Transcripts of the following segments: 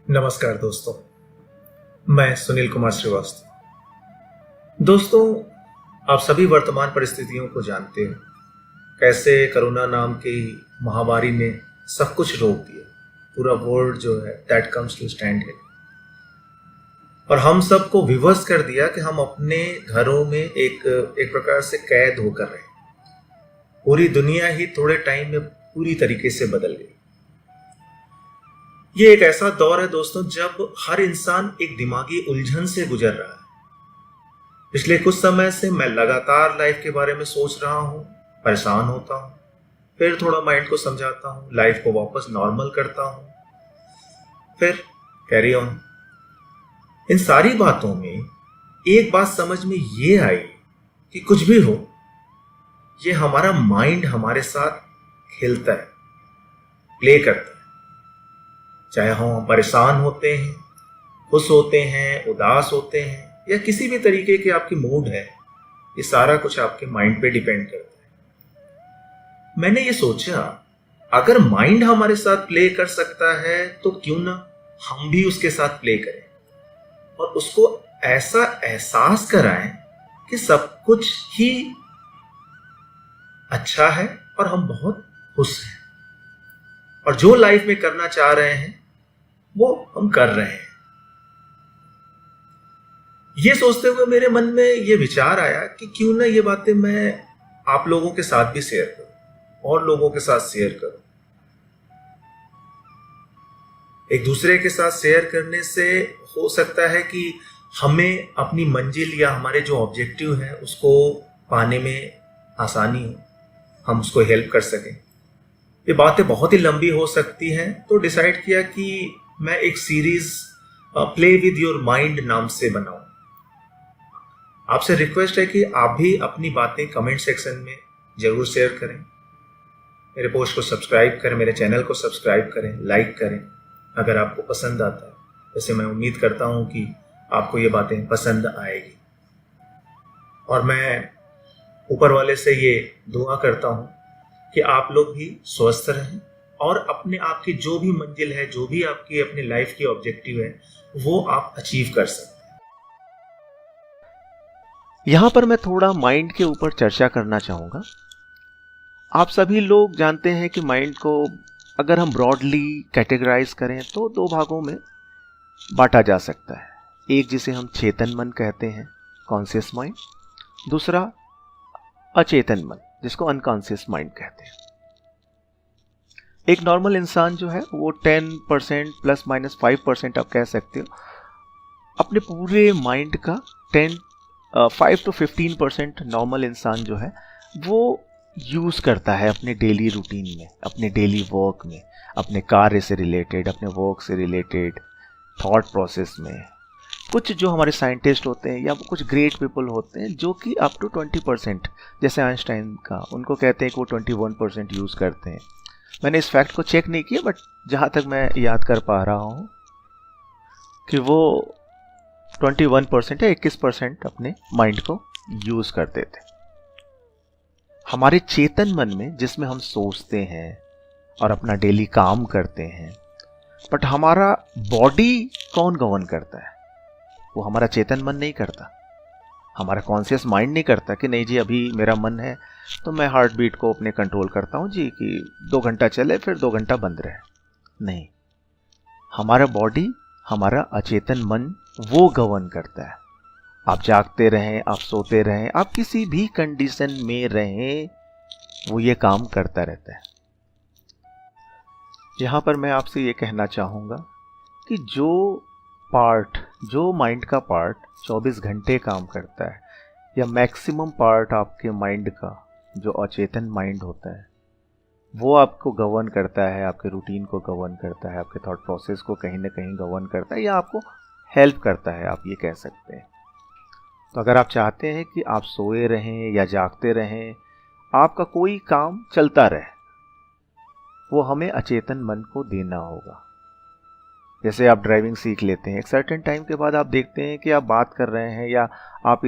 नमस्कार दोस्तों, मैं सुनील कुमार श्रीवास्तव। दोस्तों, आप सभी वर्तमान परिस्थितियों को जानते हो। कैसे कोरोना नाम की महामारी ने सब कुछ रोक दिया। पूरा वर्ल्ड जो है दैट कम्स टू स्टैंड है और हम सबको विवश कर दिया कि हम अपने घरों में एक प्रकार से कैद होकर रहे। पूरी दुनिया ही थोड़े टाइम में पूरी तरीके से बदल गई। ये एक ऐसा दौर है दोस्तों जब हर इंसान एक दिमागी उलझन से गुजर रहा है। पिछले कुछ समय से मैं लगातार लाइफ के बारे में सोच रहा हूं, परेशान होता हूं, फिर थोड़ा माइंड को समझाता हूं, लाइफ को वापस नॉर्मल करता हूं, फिर कैरी ऑन। इन सारी बातों में एक बात समझ में ये आई कि कुछ भी हो, ये हमारा माइंड हमारे साथ खेलता है, प्ले करता है। चाहे हम परेशान होते हैं, खुश होते हैं, उदास होते हैं या किसी भी तरीके के आपकी मूड है, ये सारा कुछ आपके माइंड पे डिपेंड करता है। मैंने ये सोचा, अगर माइंड हमारे साथ प्ले कर सकता है तो क्यों ना हम भी उसके साथ प्ले करें और उसको ऐसा एहसास कराएं कि सब कुछ ही अच्छा है और हम बहुत खुश हैं और जो लाइफ में करना चाह रहे हैं वो हम कर रहे हैं। ये सोचते हुए मेरे मन में ये विचार आया कि क्यों ना ये बातें मैं आप लोगों के साथ भी शेयर करूं और लोगों के साथ शेयर करूं। एक दूसरे के साथ शेयर करने से हो सकता है कि हमें अपनी मंजिल या हमारे जो ऑब्जेक्टिव है उसको पाने में आसानी हो, हम उसको हेल्प कर सकें। ये बातें बहुत ही लंबी हो सकती हैं, तो डिसाइड किया कि मैं एक series play with your mind नाम से बनाऊं। आपसे रिक्वेस्ट है कि आप भी अपनी बातें कमेंट सेक्शन में जरूर शेयर करें। मेरे पोस्ट को सब्सक्राइब करें, मेरे चैनल को सब्सक्राइब करें, लाइक करें अगर आपको पसंद आता है। वैसे मैं उम्मीद करता हूं कि आपको ये बातें पसंद आएगी और मैं ऊपर वाले से ये दुआ करता हूं कि आप लोग भी स्वस्थ रहें और अपने आप की जो भी मंजिल है, जो भी आपकी अपनी लाइफ की ऑब्जेक्टिव है, वो आप अचीव कर सकते हैं। यहाँ पर मैं थोड़ा माइंड के ऊपर चर्चा करना चाहूँगा। आप सभी लोग जानते हैं कि माइंड को अगर हम ब्रॉडली कैटेगराइज करें तो दो भागों में बांटा जा सकता है। एक जिसे हम चेतन मन कहते हैं, कॉन्शियस माइंड, दूसरा अचेतन मन जिसको अनकॉन्शियस माइंड कहते हैं। एक नॉर्मल इंसान जो है वो 10% प्लस माइनस 5% आप कह सकते हो अपने पूरे माइंड का 5 to 15% नॉर्मल इंसान जो है वो यूज़ करता है अपने डेली रूटीन में, अपने डेली वर्क में, अपने कार्य से रिलेटेड, अपने वर्क से रिलेटेड, थॉट प्रोसेस में। कुछ जो हमारे साइंटिस्ट होते हैं या कुछ ग्रेट पीपल होते हैं जो कि अप टू 20%, जैसे आइंस्टाइन का, उनको कहते हैं कि वो 21% यूज़ करते हैं। मैंने इस फैक्ट को चेक नहीं किया, बट जहाँ तक मैं याद कर पा रहा हूँ कि वो 21% या 21% अपने माइंड को यूज़ करते थे। हमारे चेतन मन में, जिसमें हम सोचते हैं और अपना डेली काम करते हैं, बट हमारा बॉडी कौन गवर्न करता है? वो हमारा चेतन मन नहीं करता, हमारा कॉन्शियस माइंड नहीं करता कि नहीं जी अभी मेरा मन है तो मैं हार्ट बीट को अपने कंट्रोल करता हूँ जी कि 2 घंटा चले फिर 2 घंटा बंद रहे। नहीं, हमारा बॉडी, हमारा अचेतन मन वो गवर्न करता है। आप जागते रहें, आप सोते रहें, आप किसी भी कंडीशन में रहें, वो ये काम करता रहता है। यहाँ पर मैं आपसे ये कहना चाहूँगा कि जो माइंड का पार्ट 24 घंटे काम करता है या मैक्सिमम पार्ट आपके माइंड का जो अचेतन माइंड होता है, वो आपको गवर्न करता है, आपके रूटीन को गवर्न करता है, आपके थॉट प्रोसेस को कहीं ना कहीं गवर्न करता है या आपको हेल्प करता है, आप ये कह सकते हैं। तो अगर आप चाहते हैं कि आप सोए रहें या जागते रहें, आपका कोई काम चलता रहे, वो हमें अचेतन मन को देना होगा। जैसे आप ड्राइविंग सीख लेते हैं, एक सर्टेन टाइम के बाद आप देखते हैं कि आप बात कर रहे हैं या आप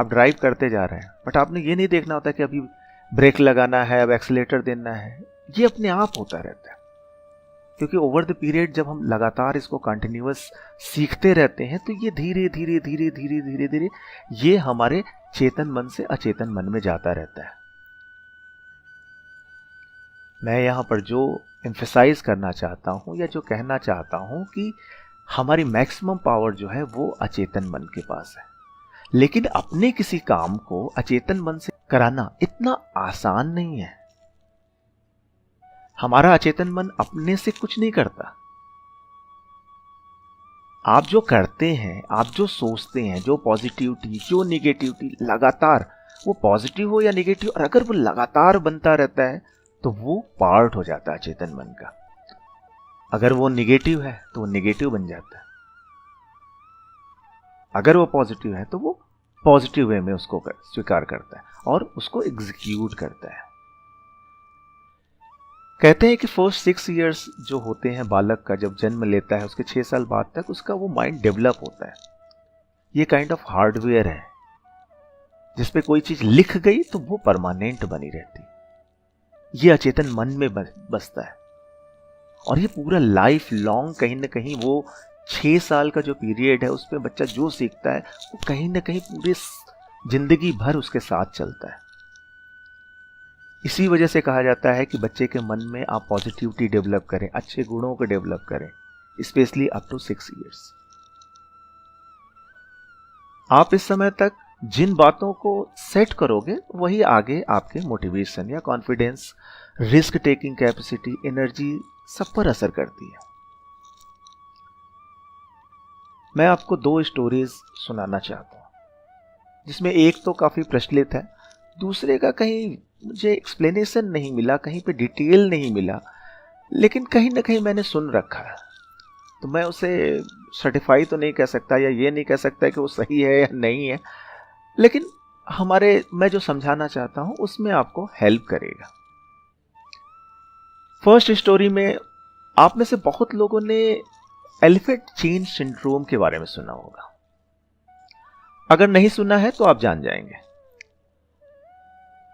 ड्राइव करते जा रहे हैं, बट आपने ये नहीं देखना होता कि अभी ब्रेक लगाना है, अब एक्सीलेटर देना है। ये अपने आप होता रहता है। क्योंकि ओवर द पीरियड जब हम लगातार इसको कंटिन्यूअस सीखते रहते हैं तो ये धीरे धीरे धीरे धीरे धीरे धीरे ये हमारे चेतन मन से अचेतन मन में जाता रहता है। मैं यहाँ पर जो एम्फेसाइज करना चाहता हूँ या जो कहना चाहता हूँ कि हमारी मैक्सिमम पावर जो है वो अचेतन मन के पास है, लेकिन अपने किसी काम को अचेतन मन से कराना इतना आसान नहीं है। हमारा अचेतन मन अपने से कुछ नहीं करता। आप जो करते हैं, आप जो सोचते हैं, जो पॉजिटिविटी जो निगेटिविटी, लगातार वो पॉजिटिव हो या नेगेटिव, और अगर वो लगातार बनता रहता है तो वो पार्ट हो जाता है चेतन मन का। अगर वो निगेटिव है तो वो निगेटिव बन जाता है, अगर वो पॉजिटिव है तो वो पॉजिटिव वे में उसको स्वीकार करता है और उसको एग्जीक्यूट करता है। कहते हैं कि फर्स्ट 6 इयर्स जो होते हैं बालक का, जब जन्म लेता है उसके 6 साल बाद तक उसका वो माइंड डेवलप होता है। ये काइंड ऑफ हार्डवेयर है जिसपे कोई चीज लिख गई तो वो परमानेंट बनी रहती। ये अचेतन मन में बसता है और ये पूरा लाइफ लॉन्ग कहीं ना कहीं वो 6 साल का जो पीरियड है उसमें बच्चा जो सीखता है वो कहीं ना कहीं पूरे जिंदगी भर उसके साथ चलता है। इसी वजह से कहा जाता है कि बच्चे के मन में आप पॉजिटिविटी डेवलप करें, अच्छे गुणों को डेवलप करें, स्पेशली अप टू 6 इयर्स। आप इस समय तक जिन बातों को सेट करोगे वही आगे आपके मोटिवेशन या confidence, risk taking capacity, energy सब पर असर करती है। मैं आपको 2 स्टोरीज सुनाना चाहता हूं जिसमें एक तो काफी प्रचलित है, दूसरे का कहीं मुझे एक्सप्लेनेशन नहीं मिला, कहीं पे डिटेल नहीं मिला, लेकिन कहीं ना कहीं मैंने सुन रखा है। तो मैं उसे सर्टिफाई तो नहीं कह सकता या ये नहीं कह सकता कि वो सही है या नहीं है, लेकिन मैं जो समझाना चाहता हूं उसमें आपको हेल्प करेगा। फर्स्ट स्टोरी में आप में से बहुत लोगों ने एलिफेंट चेन सिंड्रोम के बारे में सुना होगा। अगर नहीं सुना है तो आप जान जाएंगे।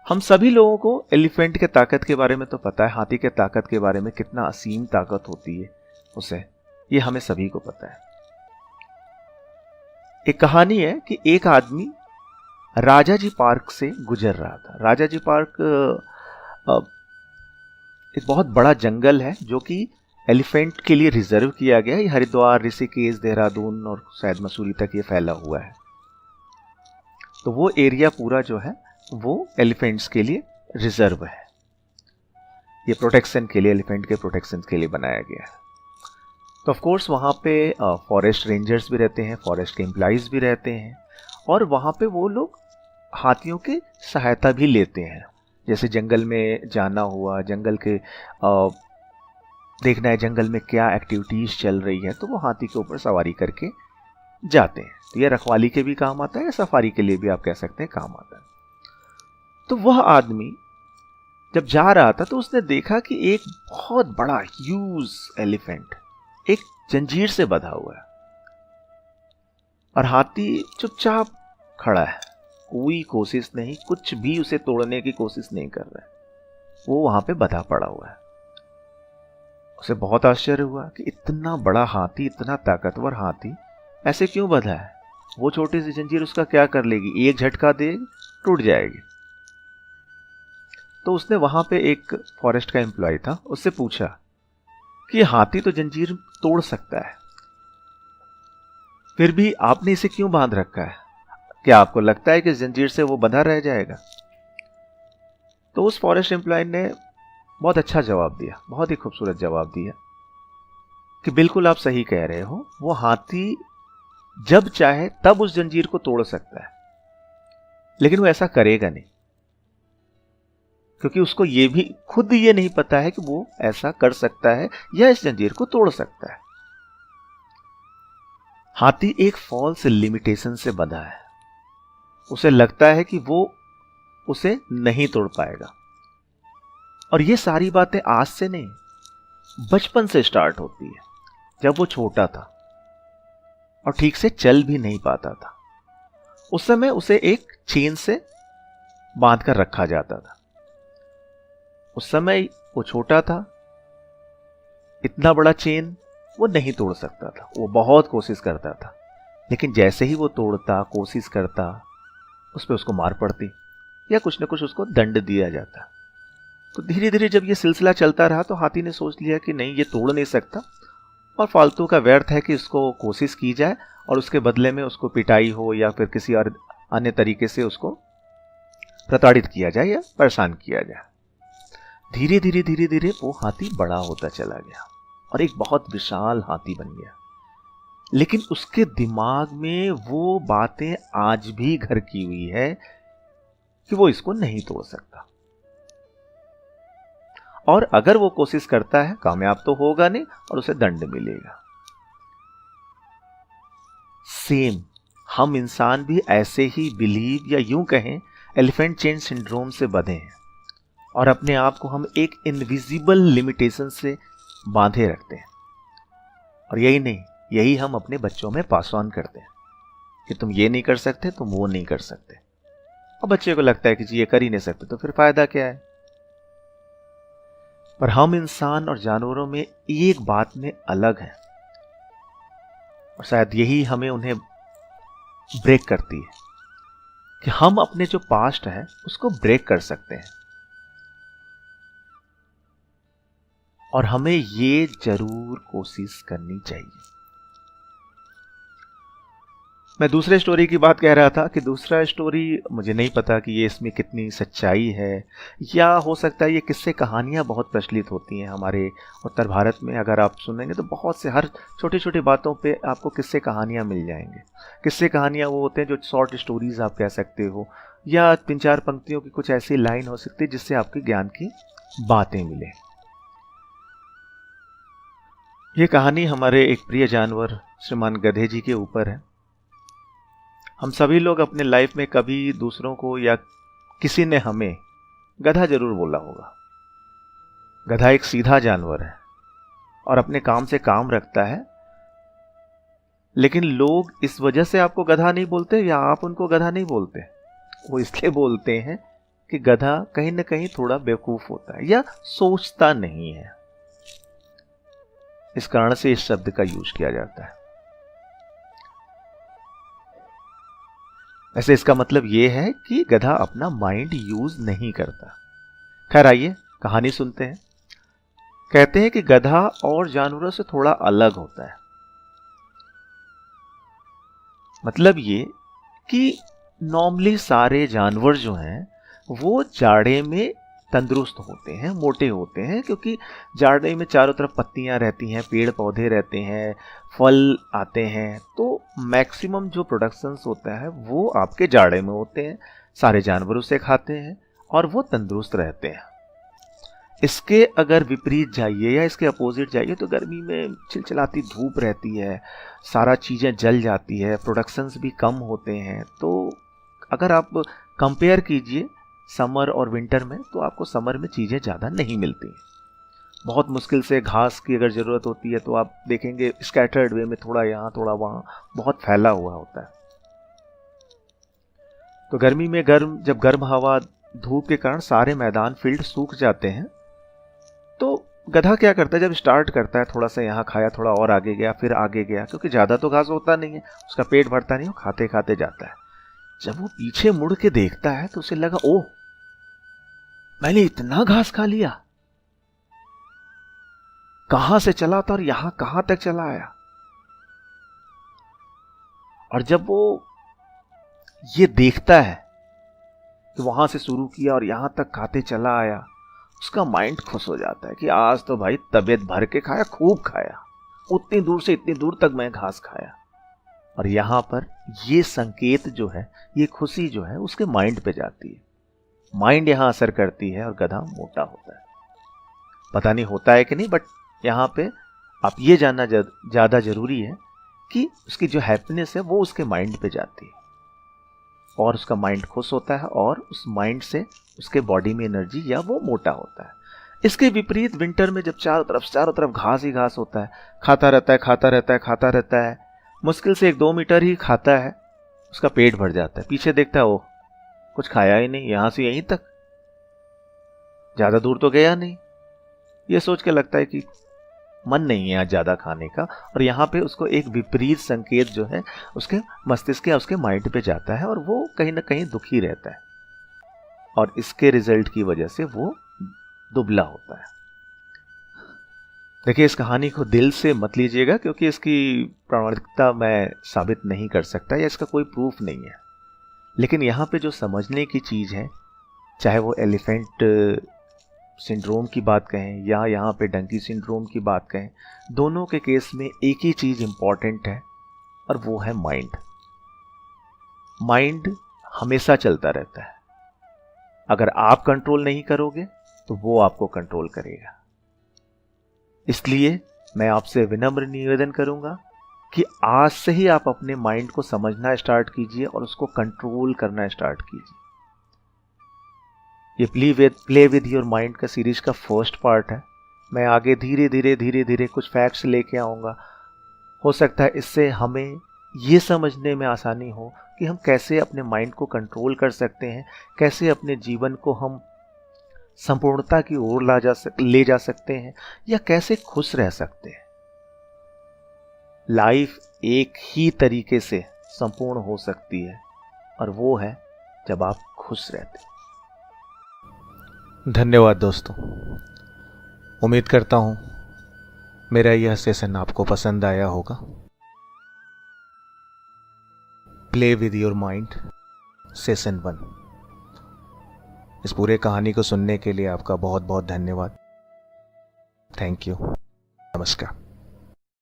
हम सभी लोगों को एलिफेंट के ताकत के बारे में तो पता है, हाथी के ताकत के बारे में, कितना असीम ताकत होती है उसे, ये हमें सभी को पता है। एक कहानी है कि एक आदमी राजाजी पार्क से गुजर रहा था। राजाजी पार्क एक बहुत बड़ा जंगल है जो कि एलिफेंट के लिए रिजर्व किया गया है। हरिद्वार, ऋषिकेश, देहरादून और शायद मसूरी तक ये फैला हुआ है। तो वो एरिया पूरा जो है वो एलिफेंट्स के लिए रिजर्व है। ये प्रोटेक्शन के लिए, एलिफेंट के प्रोटेक्शन के लिए बनाया गया है। तो ऑफ कोर्स वहाँ पे फॉरेस्ट रेंजर्स भी रहते हैं, फॉरेस्ट के एम्प्लॉइज भी रहते हैं और वहाँ पे वो लोग हाथियों की सहायता भी लेते हैं। जैसे जंगल में जाना हुआ, जंगल के देखना है जंगल में क्या एक्टिविटीज चल रही है, तो वो हाथी के ऊपर सवारी करके जाते हैं। तो ये रखवाली के भी काम आता है या सफारी के लिए भी आप कह सकते हैं काम आता है। तो वह आदमी जब जा रहा था तो उसने देखा कि एक बहुत बड़ा ह्यूज एलिफेंट एक जंजीर से बंधा हुआ है और हाथी चुपचाप खड़ा है, कोई कोशिश नहीं, कुछ भी उसे तोड़ने की कोशिश नहीं कर रहा है, वो वहां पे बंधा पड़ा हुआ है। उसे बहुत आश्चर्य हुआ कि इतना बड़ा हाथी, इतना ताकतवर हाथी ऐसे क्यों बंधा है। वो छोटी सी जंजीर उसका क्या कर लेगी, एक झटका दे टूट जाएगी। तो उसने वहां पे एक फॉरेस्ट का एम्प्लॉय था, उससे पूछा कि हाथी तो जंजीर तोड़ सकता है, फिर भी आपने इसे क्यों बांध रखा है? क्या आपको लगता है कि जंजीर से वो बंधा रह जाएगा? तो उस फॉरेस्ट एम्प्लॉय ने बहुत अच्छा जवाब दिया, बहुत ही खूबसूरत जवाब दिया कि बिल्कुल आप सही कह रहे हो, वो हाथी जब चाहे तब उस जंजीर को तोड़ सकता है, लेकिन वो ऐसा करेगा नहीं, क्योंकि उसको ये भी खुद ये नहीं पता है कि वो ऐसा कर सकता है या इस जंजीर को तोड़ सकता है। हाथी एक फॉल्स लिमिटेशन से बंधा है, उसे लगता है कि वो उसे नहीं तोड़ पाएगा। और ये सारी बातें आज से नहीं, बचपन से स्टार्ट होती है। जब वो छोटा था और ठीक से चल भी नहीं पाता था, उस समय उसे एक चेन से बांध कर रखा जाता था। उस समय वो छोटा था, इतना बड़ा चेन वो नहीं तोड़ सकता था। वो बहुत कोशिश करता था, लेकिन जैसे ही वो तोड़ता, कोशिश करता, उस पर उसको मार पड़ती या कुछ न कुछ उसको दंड दिया जाता। तो धीरे धीरे जब ये सिलसिला चलता रहा तो हाथी ने सोच लिया कि नहीं, ये तोड़ नहीं सकता और फालतू का व्यर्थ है कि इसको कोशिश की जाए और उसके बदले में उसको पिटाई हो या फिर किसी और अन्य तरीके से उसको प्रताड़ित किया जाए या परेशान किया जाए। धीरे धीरे धीरे धीरे वो हाथी बड़ा होता चला गया और एक बहुत विशाल हाथी बन गया। लेकिन उसके दिमाग में वो बातें आज भी घर की हुई है कि वो इसको नहीं तोड़ सकता, और अगर वो कोशिश करता है कामयाब तो होगा नहीं और उसे दंड मिलेगा। सेम हम इंसान भी ऐसे ही बिलीव या यूं कहें एलिफेंट चेन सिंड्रोम से बंधे हैं और अपने आप को हम एक इनविजिबल लिमिटेशन से बांधे रखते हैं। और यही नहीं, यही हम अपने बच्चों में पास ऑन करते हैं कि तुम ये नहीं कर सकते, तुम वो नहीं कर सकते, और बच्चे को लगता है कि जी ये कर ही नहीं सकते तो फिर फायदा क्या है। पर हम इंसान और जानवरों में एक बात में अलग हैं और शायद यही हमें उन्हें ब्रेक करती है कि हम अपने जो पास्ट है उसको ब्रेक कर सकते हैं। और हमें ये जरूर कोशिश करनी चाहिए। मैं दूसरे स्टोरी की बात कह रहा था कि दूसरा स्टोरी मुझे नहीं पता कि ये इसमें कितनी सच्चाई है, या हो सकता है ये किस्से कहानियाँ बहुत प्रचलित होती हैं हमारे उत्तर भारत में। अगर आप सुनेंगे तो बहुत से हर छोटी छोटी बातों पे आपको किस्से कहानियाँ मिल जाएंगे। किस्से कहानियाँ वो होते हैं जो शॉर्ट स्टोरीज आप कह सकते हो, या 3-4 पंक्तियों की कुछ ऐसी लाइन हो सकती है जिससे आपके ज्ञान की बातें मिले। ये कहानी हमारे एक प्रिय जानवर श्रीमान गधे जी के ऊपर है। हम सभी लोग अपने लाइफ में कभी दूसरों को या किसी ने हमें गधा जरूर बोला होगा। गधा एक सीधा जानवर है और अपने काम से काम रखता है, लेकिन लोग इस वजह से आपको गधा नहीं बोलते या आप उनको गधा नहीं बोलते। वो इसलिए बोलते हैं कि गधा कहीं ना कहीं थोड़ा बेवकूफ होता है या सोचता नहीं है। इस कारण से इस शब्द का यूज किया जाता है। वैसे इसका मतलब यह है कि गधा अपना माइंड यूज नहीं करता। खैर आइए कहानी सुनते हैं। कहते हैं कि गधा और जानवरों से थोड़ा अलग होता है। मतलब ये कि नॉर्मली सारे जानवर जो हैं वो जाड़े में तंदुरुस्त होते हैं, मोटे होते हैं, क्योंकि जाड़े में चारों तरफ पत्तियां रहती हैं, पेड़ पौधे रहते हैं, फल आते हैं, तो मैक्सिमम जो प्रोडक्शंस होता है वो आपके जाड़े में होते हैं। सारे जानवर उसे खाते हैं और वो तंदुरुस्त रहते हैं। इसके अगर विपरीत जाइए या इसके अपोजिट जाइए तो गर्मी में चिलचिलाती धूप रहती है, सारा चीज़ें जल जाती है, प्रोडक्शंस भी कम होते हैं। तो अगर आप कंपेयर कीजिए समर और विंटर में, तो आपको समर में चीज़ें ज़्यादा नहीं मिलती। बहुत मुश्किल से घास की अगर ज़रूरत होती है तो आप देखेंगे स्कैटर्ड वे में, थोड़ा यहाँ थोड़ा वहाँ, बहुत फैला हुआ होता है। तो गर्मी में जब गर्म हवा धूप के कारण सारे मैदान फील्ड सूख जाते हैं, तो गधा क्या करता है, जब स्टार्ट करता है थोड़ा सा यहाँ खाया, थोड़ा और आगे गया, फिर आगे गया, क्योंकि ज़्यादा तो घास होता नहीं है, उसका पेट भरता नहीं, वो खाते खाते जाता है। जब वो पीछे मुड़ के देखता है तो उसे लगा, ओह मैंने इतना घास खा लिया, कहां से चला था और यहां कहां तक चला आया। और जब वो ये देखता है कि वहां से शुरू किया और यहां तक खाते चला आया, उसका माइंड खुश हो जाता है कि आज तो भाई तबीयत भर के खाया, खूब खाया, उतनी दूर से इतनी दूर तक मैं घास खाया। और यहां पर ये संकेत जो है, ये खुशी जो है उसके माइंड पे जाती है, माइंड यहां असर करती है और गधा मोटा होता है। पता नहीं होता है कि नहीं, बट यहां पे आप ये जानना ज्यादा जरूरी है कि उसकी जो हैप्पीनेस है वो उसके माइंड पे जाती है और उसका माइंड खुश होता है और उस माइंड से उसके बॉडी में एनर्जी, या वो मोटा होता है। इसके विपरीत विंटर में जब चारों तरफ घास ही घास होता है, खाता रहता है, मुश्किल से 1-2 मीटर ही खाता है, उसका पेट भर जाता है, पीछे देखता है, वो कुछ खाया ही नहीं, यहां से यहीं तक, ज्यादा दूर तो गया नहीं। ये सोच के लगता है कि मन नहीं है आज ज़्यादा खाने का, और यहाँ पे उसको एक विपरीत संकेत जो है उसके मस्तिष्क या उसके माइंड पे जाता है और वो कहीं ना कहीं दुखी रहता है, और इसके रिजल्ट की वजह से वो दुबला होता है। देखिए, इस कहानी को दिल से मत लीजिएगा, क्योंकि इसकी प्रामाणिकता मैं साबित नहीं कर सकता या इसका कोई प्रूफ नहीं है। लेकिन यहाँ पे जो समझने की चीज़ है, चाहे वो एलिफेंट सिंड्रोम की बात कहें या यहाँ पे डंकी सिंड्रोम की बात कहें, दोनों के केस में एक ही चीज़ इम्पॉर्टेंट है, और वो है माइंड। माइंड हमेशा चलता रहता है। अगर आप कंट्रोल नहीं करोगे तो वो आपको कंट्रोल करेगा। इसलिए मैं आपसे विनम्र निवेदन करूंगा कि आज से ही आप अपने माइंड को समझना स्टार्ट कीजिए और उसको कंट्रोल करना स्टार्ट कीजिए। ये प्ले विद योर माइंड का सीरीज का फर्स्ट पार्ट है। मैं आगे धीरे धीरे कुछ फैक्ट्स लेके आऊँगा। हो सकता है इससे हमें ये समझने में आसानी हो कि हम कैसे अपने माइंड को कंट्रोल कर सकते हैं, कैसे अपने जीवन को हम संपूर्णता की ओर ले जा सकते हैं, या कैसे खुश रह सकते हैं। लाइफ एक ही तरीके से संपूर्ण हो सकती है, और वो है जब आप खुश रहते हैं। धन्यवाद दोस्तों। उम्मीद करता हूं मेरा यह सेशन आपको पसंद आया होगा। Play with your mind session 1। इस पूरे कहानी को सुनने के लिए आपका बहुत बहुत धन्यवाद। Thank you. नमस्कार।